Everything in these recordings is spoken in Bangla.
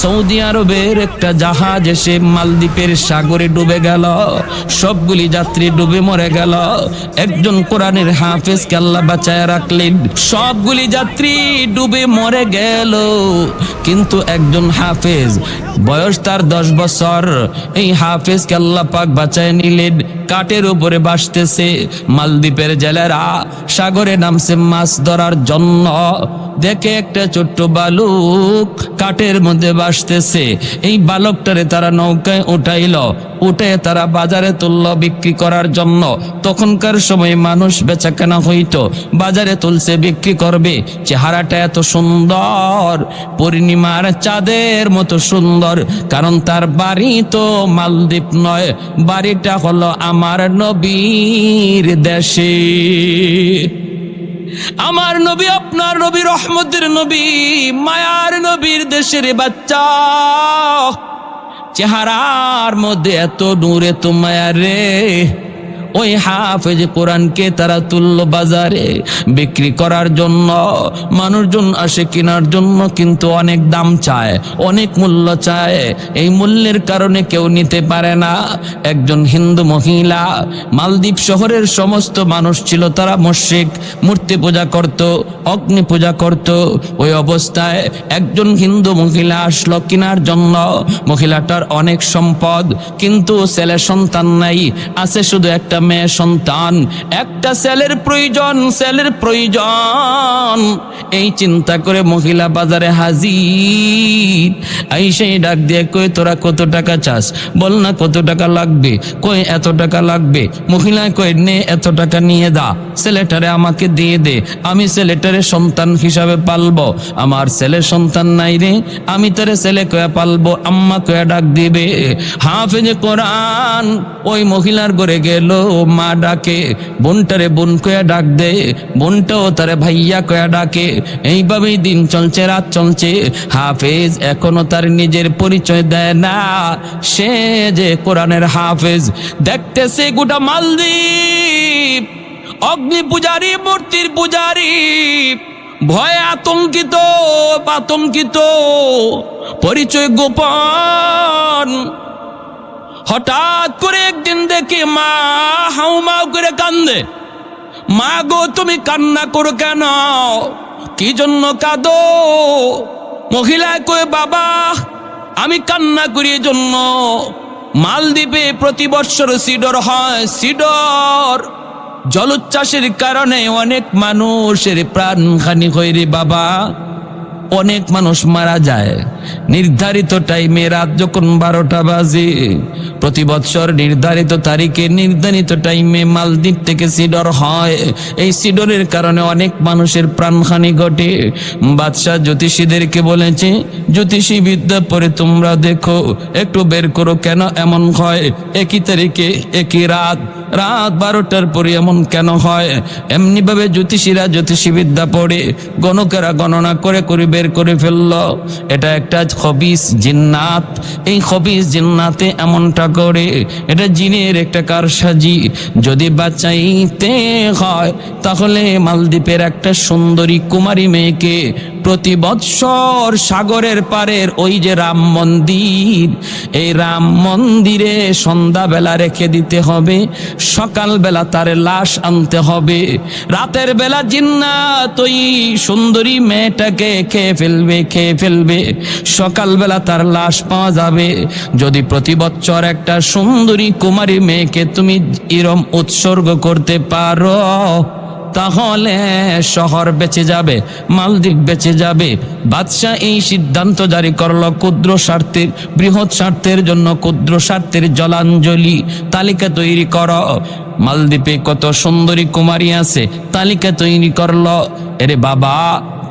সৌদি আরবের একটা জাহাজ এসে মালদ্বীপের সাগরে ডুবে গেল, সবগুলি যাত্রী ডুবে মরে গেল। একজন কোরআনের হাফেজকে আল্লাহ বাঁচায় রাখলেন। সবগুলি যাত্রী ডুবে মরে গেল, কিন্তু একজন হাফেজ, বয়স তার 10 বছর, এই হাফেজকে আল্লাহ পাক বাঁচায় নিলেন। কাঠের উপরে ভাসতেছে। মালদ্বীপের জেলেরা সাগরে নামছে মাছ ধরার জন্য। দেখে একটা ছোট্ট বালক কাঠের মধ্যে ভাসতেছে। এই বালকটারে তারা নৌকায় উঠাইল, উঠে তারা বাজারে তুলল বিক্রি করার জন্য। তখনকার সময় মানুষ বেচা কেনা হইতো, বাজারে তুলছে বিক্রি করবে। চেহারাটা এত সুন্দর, পূর্ণিমার চাঁদের মতো সুন্দর, কারণ তার বাড়ি তো মালদ্বীপ নয়, বাড়িটা হলো আমার নবীর দেশে। আমার নবী, আপনার নবী, রহমতের নবী, মায়ার নবীর দেশের বাচ্চা। চেহারার মধ্যে এত নূর, এত মায়া রে। ওই হাফেজ কোরআনকে তারা তুললো বাজারে বিক্রি করার জন্য। মানুষজন আসে কেনার জন্য, কিন্তু অনেক দাম চায়, অনেক মূল্য চায়। এই মূল্যের কারণে কেউ নিতে পারে না। একজন হিন্দু মহিলা, মালদ্বীপ শহরের সমস্ত মানুষ ছিল তারা মুশরিক, মূর্তি পূজা করত, অগ্নি পূজা করত। ওই অবস্থায় একজন হিন্দু মহিলা আসলো কেনার জন্য। মহিলাটার অনেক সম্পদ, কিন্তু ছেলে সন্তান নাই, আছে শুধু একটা মেয়ে সন্তান। একটা ছেলের প্রয়োজন, ছেলের প্রয়োজন। এই চিন্তা করে মহিলা বাজারে হাজির। আইসেই ডাক দিয়ে কই, তোরা কত টাকা চাস? বল না কত টাকা লাগবে। কই এত টাকা লাগবে। মহিলা কই, নে এত টাকা নিয়ে দা, ছেলেটারে আমাকে দিয়ে দে, আমি ছেলেটারে সন্তান হিসাবে পালবো। আমার ছেলে সন্তান নাই রে, আমি তারে ছেলে কয়া পালবো, আম্মা কয়া ডাক দিবে। হাফেজে কোরআন ওই মহিলার ঘরে গেল, মা ডাকে, বোনটারে বোন কয়া ডাক দে, বোনটাও তারে ভাইয়া কয়া ডাকে। এইভাবেই দিন চলছে, রাত চলছে। হাফেজ এখনো তার নিজের পরিচয় দেয় না, সে যে কোরআনের হাফেজ। দেখতেছে গোটা মালদ্বীপ অগ্নি পূজারী, মূর্তির পূজারী, ভয়ে আতঙ্কিত, আতঙ্কিত, পরিচয় গোপন। হঠাৎ করে একদিন দেখে মা হাউমাউ করে কান্দে। মা গো, তুমি কান্না করো কেন? কি জন্য কাঁদো? মহিলা কয়ে, বাবা আমি কান্না করি এই জন্য, মালদ্বীপে প্রতি বৎসর সিডর হয়। সিডর জলোচ্ছ্বাসের কারণে অনেক মানুষের প্রাণহানি হয় রে বাবা, অনেক মানুষ মারা যায়। নির্ধারিত টাইমে, রাত যখন 12টা বাজে, প্রতি বছর নির্ধারিত তারিখে নির্ধারিত টাইমে মালদ্বীপ থেকে সিডর হয়। এই সিডরের কারণে অনেক মানুষের প্রাণহানি ঘটে। বাদশাহ জ্যোতিষীদেরকে বলেছে, জ্যোতিষী বিদ্যা পরে তোমরা দেখো, একটু বের করো কেন এমন হয়। একই তারিখে একই রাত, রাত 12টার পরে এমন কেন হয়? এমনি ভাবে জ্যোতিষীরা জ্যোতিষী বিদ্যা পড়ে, গণকেরা গণনা করে করে বের করে ফেলল। এটা একটা খবিস জিন্নাত। এই খবিস জিন্নাতে এমনটা করে, এটা জিনের একটা কারসাজি। যদি বাঁচাইতে হয় তাহলে মালদ্বীপের একটা সুন্দরী কুমারী মেয়েকে প্রতি বৎসর সাগরের পারের ওই যে রাম মন্দির, এই রাম মন্দিরে সন্ধ্যাবেলা রেখে দিতে হবে, সকালবেলা তার লাশ আনতে হবে। রাতের বেলা জিন্নাত ওই সুন্দরী মেয়েটাকে খেয়ে ফেলবে, খেয়ে ফেলবে। সকালবেলা তার লাশ পাওয়া যাবে। যদি প্রতি বছর একটা সুন্দরী কুমারী মেয়েকে তুমি এরম উৎসর্গ করতে পারো, তাহলে শহর বেঁচে যাবে, মালদ্বীপ বেঁচে যাবে। বাদশাহ এই সিদ্ধান্ত জারি করলো ক্ষুদ্র স্বার্থের, বৃহৎ স্বার্থের জন্য ক্ষুদ্র স্বার্থের জলাঞ্জলি তালিকা তৈরি করো। মালদ্বীপে কত সুন্দরী কুমারী আছে, তালিকা তৈরি করলো। এরে বাবা,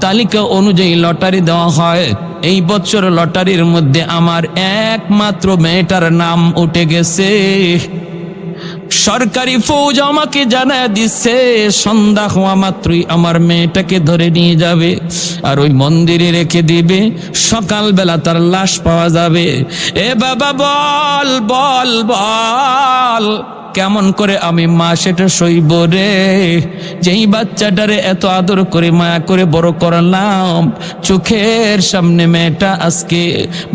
তালিকা অনুযায়ী লটারি দেওয়া হয়। এই বছর লটারির মধ্যে আমার একমাত্র মেয়েটার নাম উঠে গেছে। সরকারি ফৌজ আমাকে জানায় দিচ্ছে, সন্ধ্যা হওয়া মাত্রই আমার মেয়েটাকে ধরে নিয়ে যাবে আর ওই মন্দিরে রেখে দিবে, সকালবেলা তার লাশ পাওয়া যাবে। এ বাবা বল বল বল, কেমন করে আমি মা সেটা সইব রে। যেই বাচ্চাটারে এত আদর করে মায়া করে বড় করলাম, চোখের সামনে মেয়েটা আজকে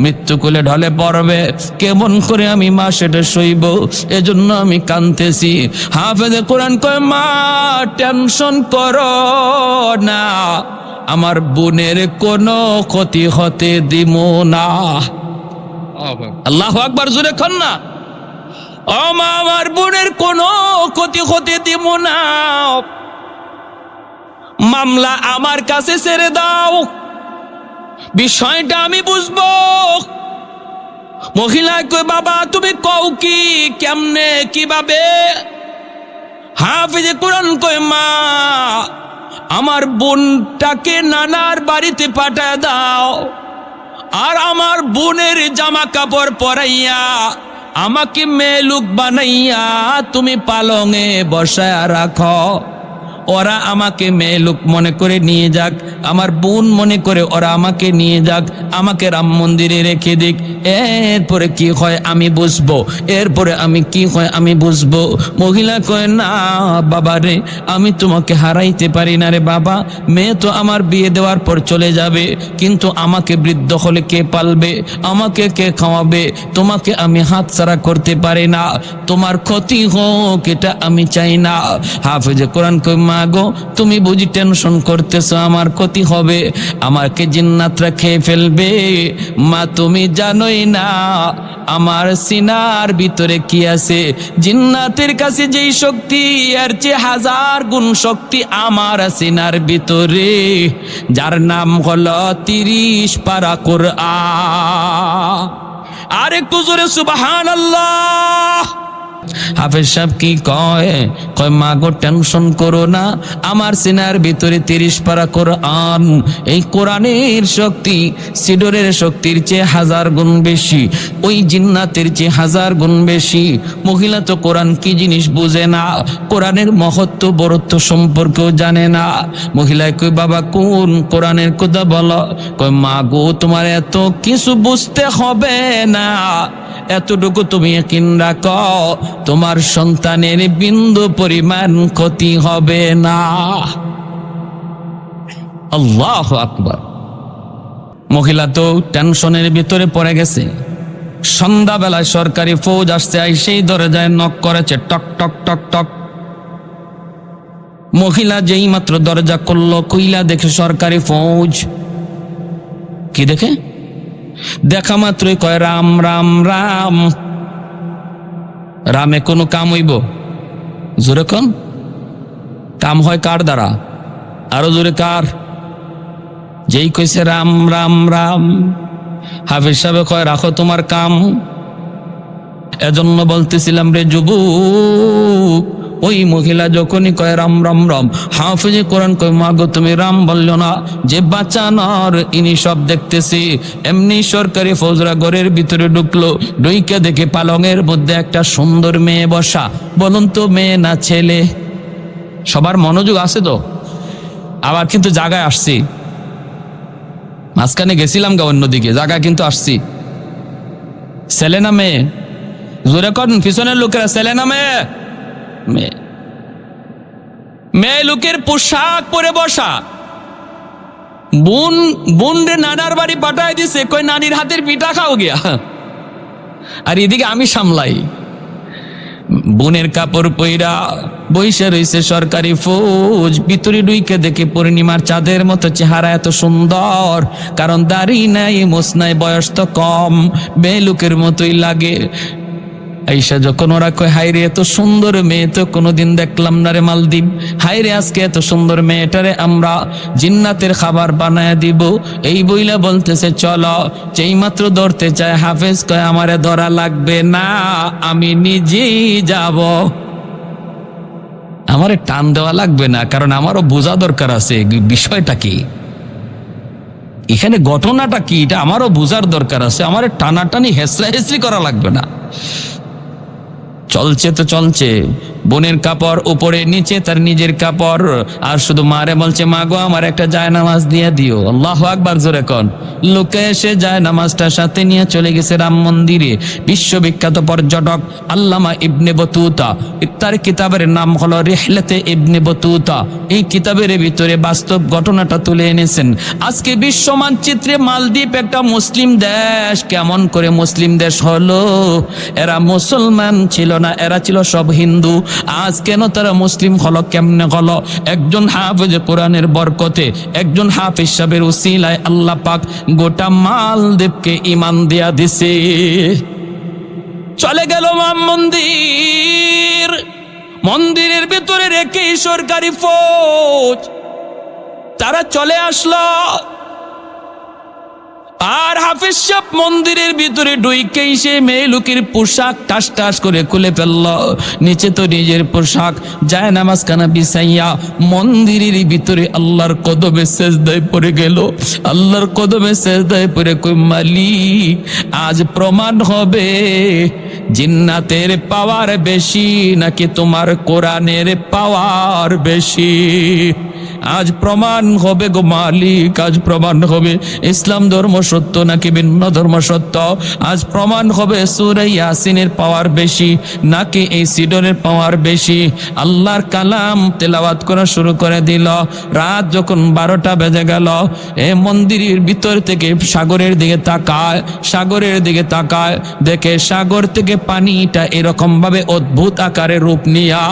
মৃত্যু কোলে ঢলে পড়বে, কেমন করে আমি মা সেটা সইব। এজন্য আমি কাঁদতেছি। হাফেজে কোরআন কয়, মা টেনশন করো না, আমার বোনের কোনো ক্ষতি হতে দিব না। আল্লাহু আকবার, জোরে কর না। ও মা, আমার বোনের কোনো ক্ষতি হতে দিব না, মামলা আমার কাছে ছেড়ে দাও, বিষয়টা আমি বুঝবো। মহিলা কই, বাবা তুমি কও কি, কেমনে, কিভাবে? হাফেজে কোরআন কই, মা আমার বোনটাকে নানার বাড়িতে পাঠায় দাও, আর আমার বোনের জামা কাপড় পরাইয়া আমাকে মেয়ে লোক বানাইয়া তুমি পালঙে বসায় রাখো। ওরা আমাকে মেয়ে লোক মনে করে নিয়ে যাক, আমার বোন মনে করে ওরা আমাকে নিয়ে যাক, আমাকে রাম মন্দিরে রেখে দিক, এরপরে কি হয় আমি বুঝবো, এরপরে আমি কি হয় আমি বুঝবো। মহিলা কয়, না বাবা রে, আমি তোমাকে হারাইতে পারি না রে বাবা, মেয়ে তো আমার বিয়ে দেওয়ার পর চলে যাবে, কিন্তু আমাকে বৃদ্ধ হলে কে পালবে, আমাকে কে খাওয়াবে, তোমাকে আমি হাতছাড়া করতে পারি না, তোমার ক্ষতি হোক এটা আমি চাই না। হাফেজে কোরআন কই, মা গো তুমি বুঝি টেনশন করতেছো আমার ক্ষতি হবে, আমাকে জিন্নাতরা খেয়ে ফেলবে। মা তুমি জানোই না আমার সিনার ভিতরে কি আছে, জিন্নাতের কাছে যেই শক্তি এর চেয়ে 1000 গুণ শক্তি আমার সিনার ভিতরে, যার নাম হলো 30 পারা কোরআন। আর একটু জোরে সুবহানাল্লাহ। হাফেজ সাহেব কি কয়, কয় মা গো টেনশন করো না, আমার সিনার ভিতরে 30 পারা কোরআন, এই কোরআনের শক্তি সিডরের শক্তির চেয়ে 1000 গুণ বেশি, ওই জিন্নাতের চেয়ে 1000 গুণ বেশি। মহিলা তো কোরআন কি জিনিস বুঝে না, কোরআনের মহত্ব বরত্ব সম্পর্কেও জানে না। মহিলায় কই, বাবা কোন কোরআনের কথা বলো? কয় মা গো তোমার এত কিছু বুঝতে হবে না, এতটুকু তুমি ইয়াকিন রাখো, তোমার সন্তানের বিন্দু পরিমাণ ক্ষতি হবে না। আল্লাহু আকবার। মহিলা তো টেনশনের ভিতরে পড়ে গেছে। সন্ধ্যাবেলায় সরকারি ফৌজ আসছে, সেই দরজায় নক করেছে, টক টক টক টক। মহিলা যেই মাত্র দরজা করলো, কইলা দেখে সরকারি ফৌজ। কি দেখে? দেখা মাত্রই কয়, রাম রাম রাম। রামে কোনো কাম হইব? জোরে কোন কাম হয় কার দ্বারা? আরো জোরে কার? যেই কইছে রাম রাম রাম, হাফেজ সাহেব কয়, রাখো তোমার কাম। এজন্য বলতেছিলাম রে যুবক, ওই মহিলা যখনই কয় রাম রাম রাম, হাফেজে কোরআন কয়, মা গো তুমি রাম বলল না, যে বাঁচানোর ইনি সব দেখতেছি। এমনি সরকারি ফৌজরা ঘরের ভিতরে ঢুকলো, ঢুইকে দেখে পালঙের মধ্যে একটা সুন্দর মেয়ে বসা। বলুন তো মেয়ে না ছেলে? সবার মনোযোগ আছে তো? আবার কিন্তু জায়গায় আসছি, মাঝখানে গেছিলাম গা অন্যদিকে, জায়গায় কিন্তু আসছি। ছেলে না মেয়ে? জোরে কর, পিছনের লোকেরা, ছেলে না মেয়ে? মেয়ে। মেয়ে লোকের পোশাক পরে বসা। বোন রে নানার বাড়ি পাঠায় দিছে, কই নানির হাতের পিঠা খাও গিয়া। আর এদিকে আমি সামলাই। বোনের কাপড় পইরা বইসা রইছে সরকারি ফৌজ। ভিতরে ঢুইকে দেখে পূর্ণিমার চাঁদের মতো চেহারা, এত সুন্দর, কারণ দাড়ি নাই, মোছ নাই, বয়স তো কম, মেয়ে লোকের মতোই লাগে। আইসা যখন ওরা কয়, হাইরে এত সুন্দর মেয়ে তো কোনোদিন দেখলাম না রে মালদ্বীপ, হাইরে আজকে এত সুন্দর মেয়েটারে আমরা জিন্নাতের খাবার বানায় দিব, এই বইলা বলতেছে চলো। যেই মাত্র ধরতে চায়, হাফেজ কয়, আমারে ধরা লাগবে না, আমি নিজেই যাব, আমারে টান দেওয়া লাগবে না, কারণ আমারও বোঝা দরকার আছে বিষয়টা কি, এখানে ঘটনাটা কি, এটা আমারও বোঝার দরকার আছে, আমারে টানাটানি হেসরা হেসরি করা লাগবে না। চলছে তো চলছে, বোনের কাপড় উপরে নিচে তার নিজের কাপড়, আর শুধু মারে বলছে মা গো আমার একটা জায়নামাজ দিয়ে দিও। আল্লাহু আকবার জোরে কোন। লোকে এসে জায়নামাজটার সাথে নিয়ে চলে গেছে রাম মন্দিরে। বিশ্ববিখ্যাত পর্যটক আল্লামা ইবনে বতুতা, তার কিতাবের নাম হলো রিহলাতে ইবনে বতুতা, এই কিতাবের ভিতরে বাস্তব ঘটনাটা তুলে এনেছেন। আজকে বিশ্ব মানচিত্রে মালদ্বীপ একটা মুসলিম দেশ। কেমন করে মুসলিম দেশ হলো? এরা মুসলমান ছিল না, এরা ছিল সব হিন্দু। আজ কেন তারা মুসলিম হলো? কেমনে হলো? একজন হাফেজ কোরআনের বরকতে, একজন হাফেজ সাহেবের উসিলায় আল্লাহ পাক গোটা মালদ্বীপকে ঈমান দিয়া দিছে। চলে গেল রাম মন্দির, মন্দিরের ভিতরে রেখে সরকারি ফৌজ তারা চলে আসলো। আর হাফেজ সাহেব মন্দিরের ভিতরে ঢুকেই সে মেয়ে লোকের পোশাক টাস টাস করে খুলে ফেলল। নিচে তো নিজের পোশাক, যায় নামাজ খানা বিছাইয়া মন্দিরের ভিতরে আল্লাহর কদমে সেজদায় পড়ে গেল। আল্লাহর কদমে সেজদায় পড়ে কই মালিক আজ প্রমাণ হবে জিন্নাতের পাওয়ার বেশি নাকি তোমার কোরআনের পাওয়ার বেশি। আজ প্রমাণ হবে গো মালিক, আজ প্রমাণ হবে ইসলাম ধর্ম সত্য নাকি ভিন্ন ধর্ম সত্য। আজ প্রমাণ হবে সূরা ইয়াসিনের পাওয়ার বেশি নাকি এই সিডরের পাওয়ার বেশি। আল্লাহর কালাম তেলাওয়াত করা শুরু করে দিল। রাত যখন 12টা বেজে গেল, এ মন্দিরের ভিতর থেকে সাগরের দিকে তাকায়, সাগরের দিকে তাকায়, দেখে সাগর থেকে পানিটা এরকম ভাবে অদ্ভুত আকারে রূপ নিয়া,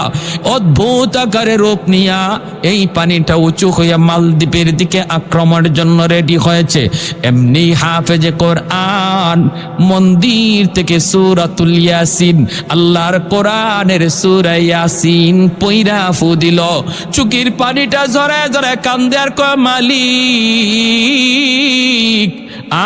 অদ্ভুত আকারে রূপ নিয়া এই পানিটা উঁচু হইয়া মালদ্বীপের দিকে আক্রমণের জন্য রেডি হয়েছে। এমনি হাফেজে কোরআন মন্দির থেকে সূরাতুল ইয়াসিন, আল্লাহর কোরআনের সূরা ইয়াসিন পইরা ফু দিল। চুকির পানিটা ঝরে ঝরে কান্দে আর কয় মালিক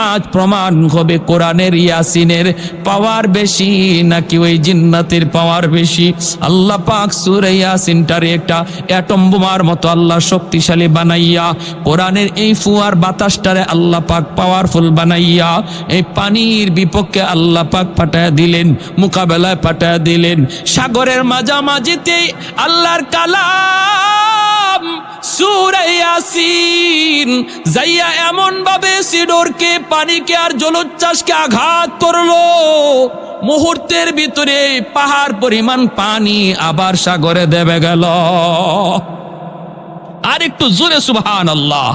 আজ প্রমাণ হবে কোরআনের ইয়াসিনের পাওয়ার বেশি নাকি ওই জিন্নাতের পাওয়ার বেশি। আল্লাহ পাক সূরা ইয়াসিনটারে একটা অ্যাটম বোমার মতো আল্লাহ শক্তিশালী বানাইয়া, কোরআনের এই ফুয়ার বাতাসটারে আল্লাহ পাক পাওয়ারফুল বানাইয়া এই পানির বিপক্ষে আল্লাহ পাক পাঠায়া দিলেন, মোকাবেলায় পাঠায়া দিলেন। সাগরের মাঝামাঝিতেই আল্লাহর কালাম সূরা ইয়াসিন যাইয়া এমন ভাবে সিডরকে, পানিকে আর জলোচ্ছ্বাসকে আঘাত করলো, মুহূর্তের ভিতরে পাহাড় পরিমাণ পানি আবার সাগরে দেবে গেল। আর একটু জোরে সুবহানাল্লাহ।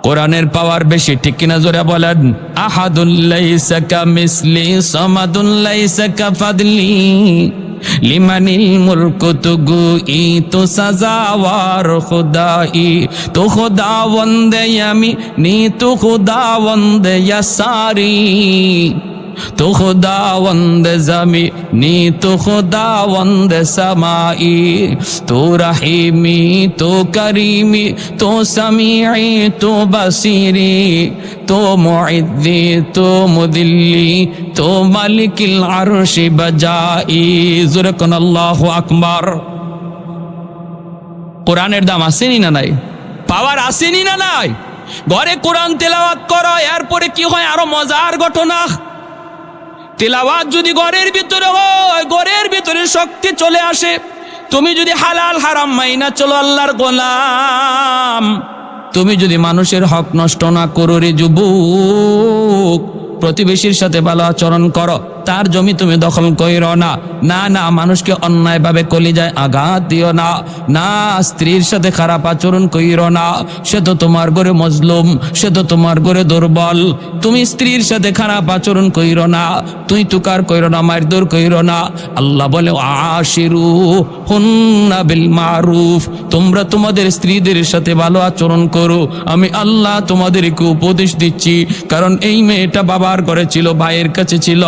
কোরআনের পাওয়ার বেশি, ঠিক কিনা জোরে বলেন। আহাদুল লাইসা কামিসলি সামাদুল লাইসা কাফাদলি লিমানিল মুলকু তুগুই তো সাজাওয়ার খুদাই তো খুদাওয়ান্দে ইয়ামি নি তো খুদাওয়ান্দে ইয়াসারি তো খুদাওয়ান্দ জামি নি তো খুদাওয়ান্দ সামাই তো রহিমি তো করিমি তো সামিঈ তো বসিরি তো মুইদ্দি তো মুদিল্লি তো মালিকিল আরশি বাজাই। জোরে কোন আল্লাহু আকবার। কোরআনের দাম আসেনি না নাই? পাওয়ার আসেনি না নাই? ঘরে কোরআন তেলাওয়াত করো, এরপরে কি হয় আরো মজার ঘটনা। তেলাওয়াত যদি ঘরের ভিতরে হয়, ঘরের ভিতরে শক্তি চলে আসে। তুমি যদি হালাল হারাম মাইনা চলো আল্লাহর গোলাম, তুমি যদি মানুষের হক নষ্ট না করো রে যুবক, প্রতিবেশীর সাথে ভালো আচরণ করো, তার জমি তুমি দখল কইরো না, না না মানুষকে অন্যায়ভাবে কলিজায় আঘাত দিও না, না স্ত্রীর সাথে খারাপ আচরণ কইরো না, সে তো তোমার ঘরে মজলুম, সে তো তোমার ঘরে দুর্বল। তুমি স্ত্রীর সাথে খারাপ আচরণ কইরো না, তুই তুকার কইরো না, মারধর কইরো না। আল্লাহ বলে আশিরু হুন্না বিল মারুফ, তোমরা তোমাদের স্ত্রীদের সাথে ভালো আচরণ করো। আমি আল্লাহ তোমাদেরকে উপদেশ দিচ্ছি, কারণ এই মেয়েটা বাবার ঘরে ছিল, ভাইয়ের কাছে ছিল,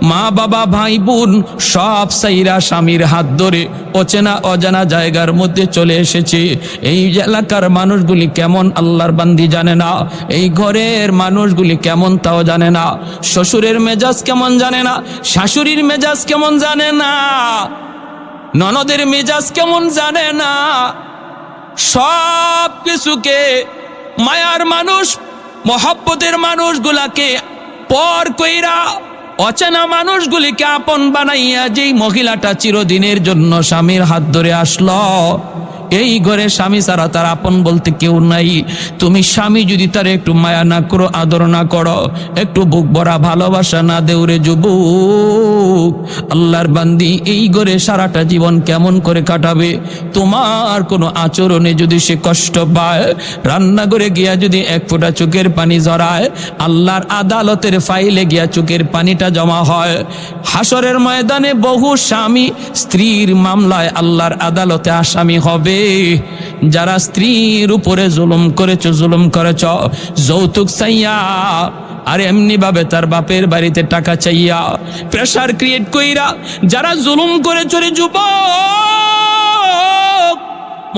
মা বাবা ভাই বোন সব সাইরা স্বামীর হাত ধরে অচেনা অজানা জায়গার মধ্যে চলে এসেছে। এই এলাকার মানুষগুলি কেমন আল্লাহর বান্দি জানে না, এই ঘরের মানুষগুলি কেমন তাও জানে না, শ্বশুরের মেজাজ কেমন জানে না, শাশুড়ির মেজাজ কেমন জানে না, ননদের মেজাজ কেমন জানে না। সব কিছুকে মায়ার মানুষ, মহব্বতের মানুষগুলাকে পর কইরা অচেনা মানুষগুলিকে আপন বানাইয়া যেই মহিলাটা চিরদিনের জন্য স্বামীর হাত ধরে আসলো, এই ঘরে স্বামী ছাড়া তার আপন বলতে কেউ নাই। তুমি স্বামী যদি তার একটু মায়া না করো, আদর না করো, একটু বুক ভরা ভালোবাসা না দেউরে যুবক, আল্লাহর বান্দি এই ঘরে সারাটা জীবন কেমন করে কাটাবে? তোমার কোনো আচরণে যদি সে কষ্ট পায়, রান্নাঘরে গিয়া যদি এক ফোঁটা চোখের পানি ঝরায়, আল্লাহর আদালতের ফাইলে গিয়া চোখের পানিটা জমা হয়। হাসরের ময়দানে বহু স্বামী স্ত্রীর মামলায় আল্লাহর আদালতে আসামি হবে। যারা স্ত্রীর উপরে জুলুম করেছ যৌতুক চাইয়া, আর এমনি ভাবে তার বাপের বাড়িতে টাকা চাইয়া, প্রেসার ক্রিয়েট কইরা যারা জুলুম করেছ রে যুবক,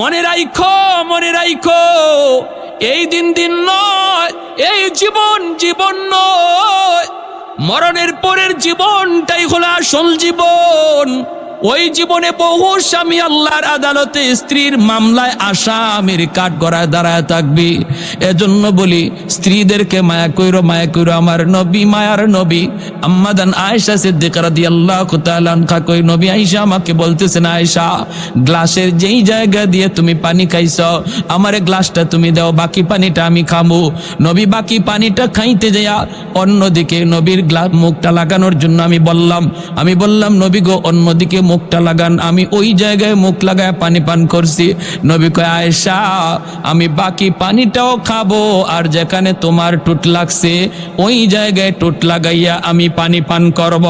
মনে রাইখো এই দিন নয়, এই জীবন নয়, মরণের পরের জীবনটাই হলো আসল জীবন। ওই জীবনে বহু স্বামী আল্লাহর আদালতে স্ত্রীর মামলায় আসামির কাঠগড়ায় দাঁড়ায় থাকবি। এজন্য বলি, স্ত্রীদেরকে মায়া কইরো আমার নবী, মায়ার নবী আম্মাদান আয়েশা সিদ্দিকা রাদিয়াল্লাহু তাআলা আনহা কই, নবী আয়েশা আমাকে বলতেছেন, আয়েশা গ্লাসের যেই জায়গা দিয়ে তুমি পানি খাইছো, আমারে গ্লাসটা তুমি দাও, বাকি পানিটা আমি খাবো। নবী বাকি পানিটা খাইতে যাইয়া অন্যদিকে নবীর গ্লাস মুখটা লাগানোর জন্য আমি বললাম নবী গো, অন্যদিকে মুখটা লাগান। আমি ওই জায়গায় মুখ লাগায় পানি পান করছি। নবী কয়, আয়েশা আমি বাকি পানিটাও খাবো, আর যেখানে তোমার টুট লাগছে ওই জায়গায় টুট লাগাইয়া আমি পানি পান করব।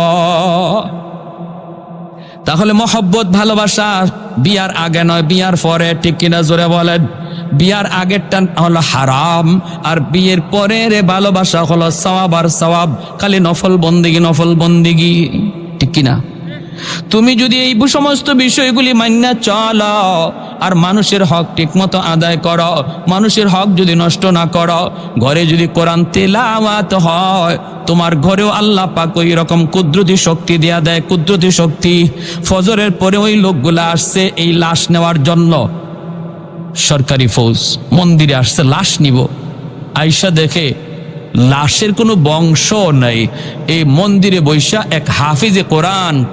তাহলে মহব্বত ভালোবাসা বিয়ার আগে নয়, বিয়ার পরে, ঠিক কিনা জোরে বলেন? বিয়ার আগেরটা হলো হারাম, আর বিয়ের পরের ভালোবাসা হলো সওয়াব আর সওয়াব, খালি নফল বন্দেগি, ঠিক কিনা? তুমি যদি এই সমস্ত বিষয়গুলি মান্য চলো, আর মানুষের হক ঠিকমতো আদায় করো, মানুষের হক যদি নষ্ট না করো, ঘরে যদি কোরআন তেলাওয়াত হয়, তোমার ঘরেও আল্লাহ পাক ওই রকম কুদরতি শক্তি দেয়া দেয়, কুদরতি শক্তি। ফজরের পরে ওই লোকগুলা আসছে এই লাশ নেওয়ার জন্য, সরকারি ফৌজ মন্দিরে আসছে লাশ নিব, আয়েশা দেখে লাশের কোনো বংশ নাই, এই মন্দিরে বৈশা এক হাফিজে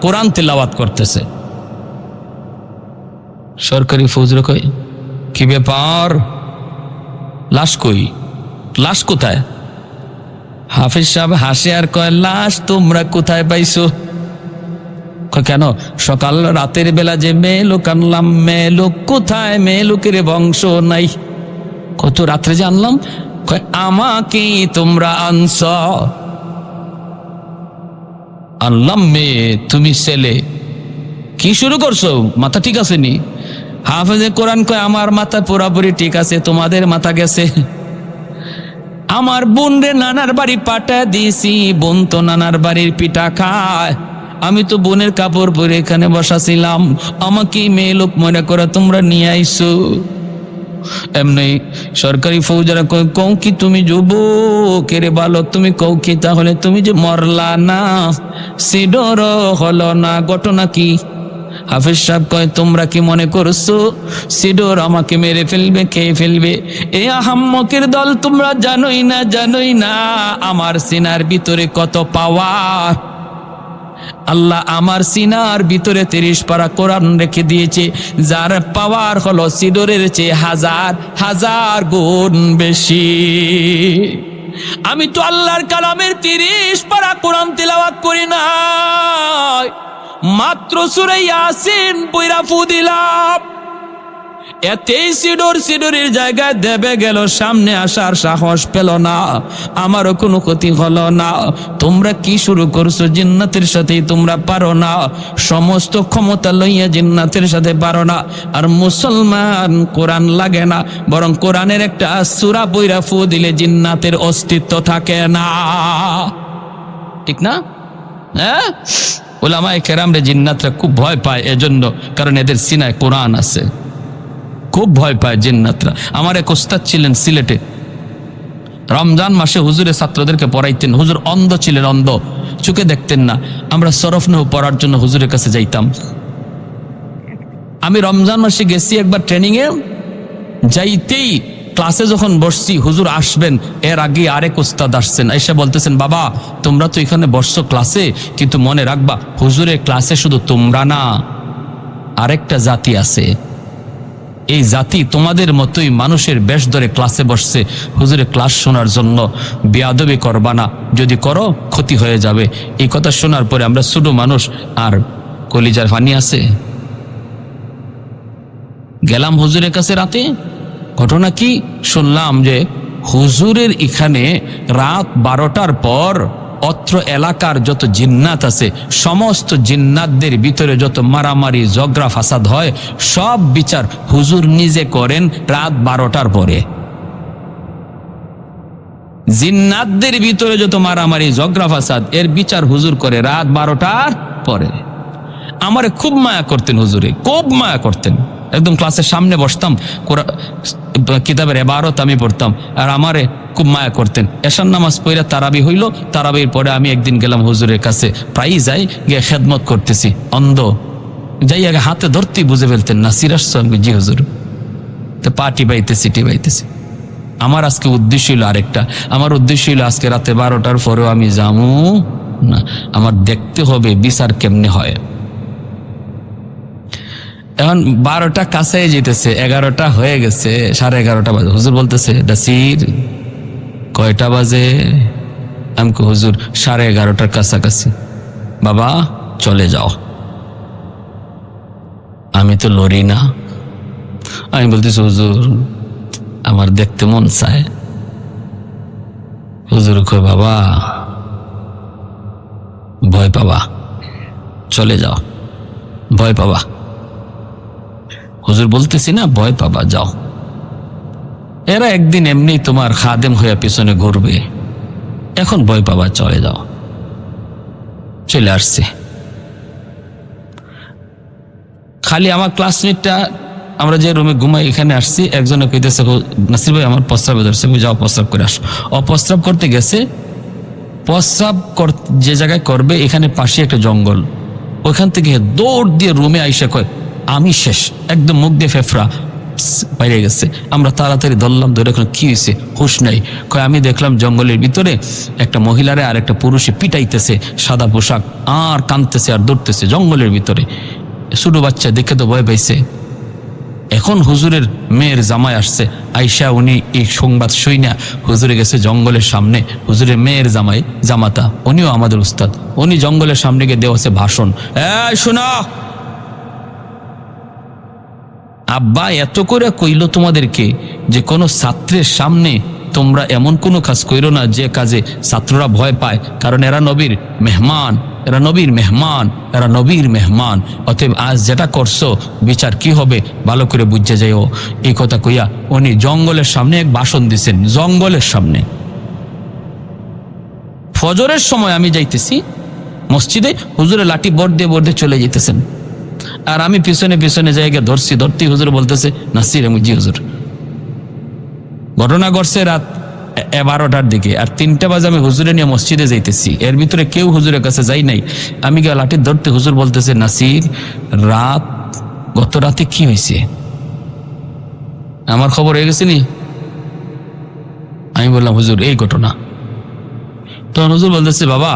কোরআন তেলাওয়াত করতেছে। সরকারি ফৌজরা কই, কি ব্যাপার, লাশ কই, লাশ কোথায়? হাফিজ সাহেব হাসে আর কয়, লাশ তোমরা কোথায় পাইছো? কেন, সকাল রাতের বেলা যে মেয়ে লোক আনলাম, মেয়ে লোক কোথায়? মেয়ে লোকের বংশ নাই। কত রাত্রে যে আনলাম? আমাকে তোমরা আনলাম মেয়ে, তুমি ছেলে, কি শুরু করছো? মাথা ঠিক আছে নি? হাফেজে কোরআন কয়, আমার মাথা পুরাপুরি ঠিক আছে, তোমাদের মাথা গেছে। আমার বোন রে নানার বাড়ি পাঠা দিয়েছি, বোন তো নানার বাড়ির পিঠা খায়, আমি তো বোনের কাপড় পরে এখানে বসাছিলাম, আমাকে মেয়ে লোক মনে করে তোমরা নিয়ে আইসো। এমনি সরকারি ফৌজারা কও কি তুমি যুবকের বালক, তুমি কও কি তাহলে তুমি যে মরলা না, সিডর হলো না, ঘটনা কি? হাফিজ সাহেব কয়, তোমরা কি মনে করছো সিডর আমাকে মেরে ফেলবে, খেয়ে ফেলবে? এ আহাম্মকের দল, তোমরা জানোই না আমার সিনার ভিতরে কত পাওয়ার। আল্লাহ আমার সিনার ভিতরে 30 পারা কোরআন রেখে দিয়েছে, যার পাওয়ার হলো সিডরের চেয়ে হাজার গুণ বেশি। আমি তো আল্লাহর কালামের 30 পারা কোরআন তেলাওয়াত করি না, মাত্র সূরা ইয়াসিন পড়া ফু দিলাম, এতেই সিডরের জায়গায় দেবে গেল, সামনে আসার সাহস পেল না, আমারও কোনো ক্ষতি হলো না। তোমরা কি শুরু করছো? জিন্নাতের সাথে তোমরা পারো না, সমস্ত ক্ষমতা লইয়া জিন্নাতের সাথে পারো না। আর মুসলমান কোরআন লাগে না, বরং কোরআনের একটা সূরা পড়া ফু দিলে জিন্নাতের অস্তিত্ব থাকে না, ঠিক না? হ্যাঁ, উলামায়ে কেরামরে জিন্নাতরা খুব ভয় পায়, এজন্য, কারণ এদের সিনায় কোরআন আছে, খুব ভয় পায় জিন্নাতরা। আমার এক ওস্তাদ ছিলেন সিলেটে, রমজান মাসে হুজুরের ছাত্রদেরকে পড়াইতেন। হুজুর অন্ধ ছিলেন, অন্ধ, চোখে দেখতেন না। আমরা সরফ নৌ পড়ার জন্য হুজুরের কাছে যাইতাম। আমি রমজান মাসে গেছি একবার ট্রেনিংয়ে, যাইতেই ক্লাসে যখন বসছি, হুজুর আসবেন এর আগে আরেক উস্তাদ আসছেন, এসে বলতেছেন, বাবা তোমরা তো এখানে বসছো ক্লাসে, কিন্তু মনে রাখবা হুজুরের ক্লাসে শুধু তোমরা না, আরেকটা জাতি আছে। এই জাতি তোমাদের মতোই মানুষের বেশ ধরে ক্লাসে বসছে হুজুরের ক্লাস শোনার জন্য। বেয়াদবি করবা না, যদি করো ক্ষতি হয়ে যাবে। এই কথা শোনার পরে আমরা ছোট মানুষ, আর কলিজার পানি আছে। গেলাম হুজুরের কাছে রাতে। ঘটনা কি শুনলাম যে হুজুরের এখানে রাত 12টার পর অত্র এলাকার যত জিন্নাত আছে, সমস্ত জিন্নাতদের ভিতরে যত মারামারি ঝগড়া ফাসাদ হয়, সব বিচার হুজুর নিজে করেন রাত 12টার পরে। জিন্নাতদের ভিতরে যত মারামারি ঝগড়া ফাসাদ, এর বিচার হুজুর করে রাত 12টার পরে। আমারে খুব মায়া করতেন হুজুরে, খুব মায়া করতেন। একদম ক্লাসের সামনে বসতাম, কিতাবের এবারত আমি পড়তাম, আর আমারে খুব মায়া করতেন। এশার নামাজ পড়ে তারাবি হইল, তারাবির পরে আমি একদিন গেলাম হুজুরের কাছে, প্রায়ই যাই, গিয়ে খেদমত করতেছি। অন্ধ যাই আগে হাতে ধরতেই বুঝে ফেলতেন না সিরাজ সঙ্গে, জি হুজুর। তো পা টিপাইতেছি। আমার আজকে উদ্দেশ্য হইল আরেকটা, আমার উদ্দেশ্য হইল আজকে রাতে 12টার পরেও আমি যামু না, আমার দেখতে হবে বিচার কেমনে হয়। এখন 12টা কাছে যেতেছে, 11টা হয়ে গেছে, 11:30 বাজে। হুজুর বলতেছে, নাসির কয়টা বাজে? আমি কই, হুজুর 11:30টার কাছাকাছি। বাবা চলে যাও। আমি তো লড়ি না, আমি বলতেছি, হুজুর আমার দেখতে মন চায়। হুজুর কয়, বাবা ভয় পাবা, চলে যাও, ভয় পাবা। হুজুর বলতেছি না, ভয় পাবা, যাও। এরা একদিন এমনি তোমার খাদেম হয়ে পিছনে ঘুরবে, এখন ভয় পাবা, চলে যাও। চলে আসছে। খালি আমার ক্লাসমেটটা, আমরা যে রুমে ঘুমাই এখানে আসছি, একজনে কইতেছে, নাসির ভাই আমার প্রস্রাবে ধরছে, যাও প্রস্রাব করে আসো। অপ্রস্রাব করতে গেছে, প্রস্রাব যে জায়গায় করবে এখানে পাশে একটা জঙ্গল, ওইখান থেকে দৌড় দিয়ে রুমে আইসা কয়, আমি শেষ, একদম মুখ দিয়ে ফেফড়া বাইরে গেছে। আমরা তাড়াতাড়ি ধরলাম, ধরে এখন কি হয়েছে, হুশ নাই। কয় আমি দেখলাম জঙ্গলের ভিতরে একটা মহিলারে আর একটা পুরুষে পিটাইতেছে, সাদা পোশাক, আর কাঁদতেছে আর দৌড়তেছে জঙ্গলের ভিতরে। ছোট বাচ্চা দেখে তো ভয় পাইছে। এখন হুজুরের মেয়ের জামাই আসছে, আইসা উনি এই সংবাদ শুইনা হুজুরে গেছে জঙ্গলের সামনে। হুজুরের মেয়ের জামাতা, উনিও আমাদের উস্তাদ, উনি জঙ্গলের সামনে গিয়ে দেওয়াছে ভাষণ, শোনা আব্বা এত করে কইল তোমাদেরকে যে কোনো ছাত্রের সামনে তোমরা এমন কোনো কাজ কইরো না যে কাজে ছাত্ররা ভয় পায়, কারণ এরা নবীর মেহমান, এরা নবীর মেহমান, এরা নবীর মেহমান। অতএব আজ যেটা করছো বিচার কি হবে ভালো করে বুঝে যাইও। এই কথা কইয়া উনি জঙ্গলের সামনে এক ভাষণ দিছেন, জঙ্গলের সামনে। ফজরের সময় আমি যাইতেছি মসজিদে, হুজুরে লাঠি বর দিয়ে চলে যেতেছেন, আর আমি পিছনে জায়গা ধরতেই হুজুর বলতেছে, নাসির। আমি, জি হুজুর। ঘটনা ঘটছে রাত 12টার দিকে, আর 3টা বাজে আমি হুজুরে নিয়ে মসজিদে যাইতেছি। এর ভিতরে কেউ হুজুরের কাছে যাই নাই। আমি গিয়ে লাঠি ধরতে হুজুর বলতেছে, নাসির গত রাতে কি হয়েছে? আমার খবর হয়ে গেছে নি? আমি বললাম, হুজুর এই ঘটনা। তখন হুজুর বলতেছে, বাবা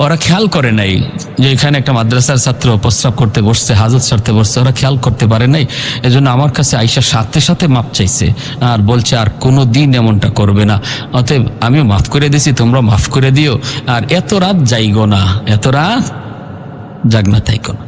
ওরা খেয়াল করে নাই যে এখানে একটা মাদ্রাসার ছাত্র প্রস্রাব করতে বসছে, হাজত সারতে বসছে, ওরা খেয়াল করতে পারে নাই। এজন্য আমার কাছে আইসার সাথে মাপ চাইছে, আর বলছে আর কোনো দিন এমনটা করবে না। অতএব আমিও মাফ করে দিছি, তোমরা মাফ করে দিও, আর এত রাত যাইগো না, এত রাত জাগনা থাইকো না।